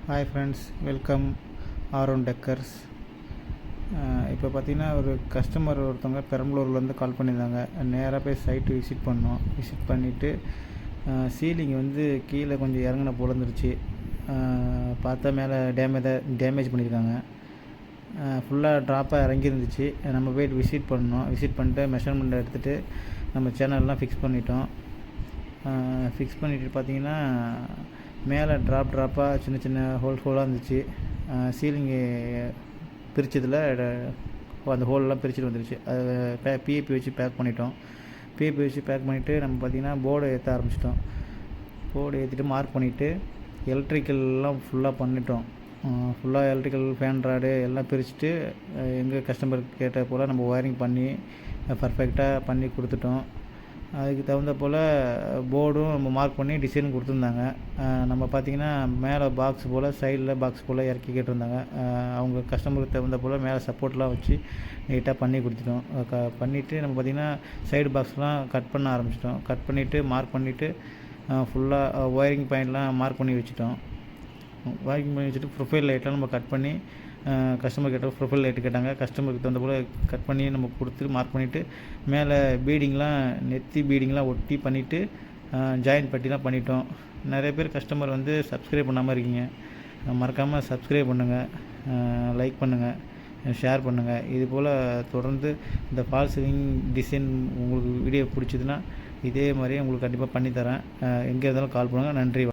Hi friends, welcome Aaron decors. இப்போ பார்த்தீங்கன்னா ஒரு கஸ்டமர் ஒருத்தவங்க பெரம்பலூர்லேருந்து கால் பண்ணியிருந்தாங்க. நேராக போய் சைட்டு விசிட் பண்ணோம். விசிட் பண்ணிவிட்டு சீலிங் வந்து கீழே கொஞ்சம் இறங்கின போல இருந்துருச்சு. பார்த்தா மேலே டேமேஜ் பண்ணியிருக்காங்க. ஃபுல்லாக ட்ராப்பாக இறங்கிருந்துச்சு. நம்ம போய்ட்டு விசிட் பண்ணோம். விசிட் பண்ணிட்டு மெஷர்மெண்ட் எடுத்துகிட்டு நம்ம சேனல்லாம் ஃபிக்ஸ் பண்ணிட்டோம். ஃபிக்ஸ் பண்ணிவிட்டு பார்த்தீங்கன்னா மேலே ட்ராப்பாக சின்ன ஹோலாக இருந்துச்சு. சீலிங்கு பிரித்ததில் அந்த ஹோலெலாம் பிரிச்சுட்டு வந்துருச்சு. அதை பிஏபி வச்சு பேக் பண்ணிட்டோம். பிஏபி வச்சு பேக் பண்ணிவிட்டு நம்ம பார்த்திங்கன்னா போர்டு ஏற்ற ஆரம்பிச்சிட்டோம். போர்டு ஏற்றிட்டு மார்க் பண்ணிவிட்டு எலக்ட்ரிக்கல்லாம் ஃபுல்லாக பண்ணிட்டோம். ஃபுல்லாக எலக்ட்ரிக்கல் ஃபேன் ராடு எல்லாம் பிரிச்சுட்டு எங்கள் கஸ்டமர் கேட்ட போல் நம்ம ஒயரிங் பண்ணி பர்ஃபெக்டாக பண்ணி கொடுத்துட்டோம். அதுக்கு தகுந்த போல் போர்டும் நம்ம மார்க் பண்ணி டிசைன் கொடுத்துருந்தாங்க. நம்ம பார்த்திங்கன்னா மேலே பாக்ஸ் போல் சைடில் பாக்ஸ் போல் இறக்கி கேட்டிருந்தாங்க. அவங்க கஸ்டமருக்கு தகுந்த போல் மேலே சப்போர்ட்லாம் வச்சு நீட்டாக பண்ணி கொடுத்துட்டோம். பண்ணிவிட்டு நம்ம பார்த்திங்கன்னா சைடு பாக்ஸ்லாம் கட் பண்ண ஆரம்பிச்சிட்டோம். கட் பண்ணிவிட்டு மார்க் பண்ணிவிட்டு ஃபுல்லாக ஒயரிங் பாயிண்ட்லாம் மார்க் பண்ணி வச்சுட்டோம். ஒயரிங் பண்ணி வச்சுட்டு ப்ரொஃபைல் லைட்லாம் நம்ம கட் பண்ணி கஸ்டமர் கேட்ட ப்ரொஃபைல் லைட்டு கேட்டாங்க. கஸ்டமருக்கு தகுந்த போல் கட் பண்ணி நம்ம கொடுத்து மார்க் பண்ணிவிட்டு மேலே பீடிங்லாம் நெத்தி பீடிங்லாம் ஒட்டி பண்ணிவிட்டு ஜாயின் பட்டிலாம் பண்ணிட்டோம். நிறைய பேர் கஸ்டமர் வந்து சப்ஸ்கிரைப் பண்ணாமல் இருக்கீங்க. மறக்காமல் சப்ஸ்கிரைப் பண்ணுங்கள், லைக் பண்ணுங்கள், ஷேர் பண்ணுங்கள். இது போல் தொடர்ந்து இந்த ஃபால் சீலிங் டிசைன் உங்களுக்கு வீடியோ பிடிச்சதுன்னா இதே மாதிரி உங்களுக்கு கண்டிப்பாக பண்ணித்தரேன். எங்கே இருந்தாலும் கால் பண்ணுங்கள். நன்றி.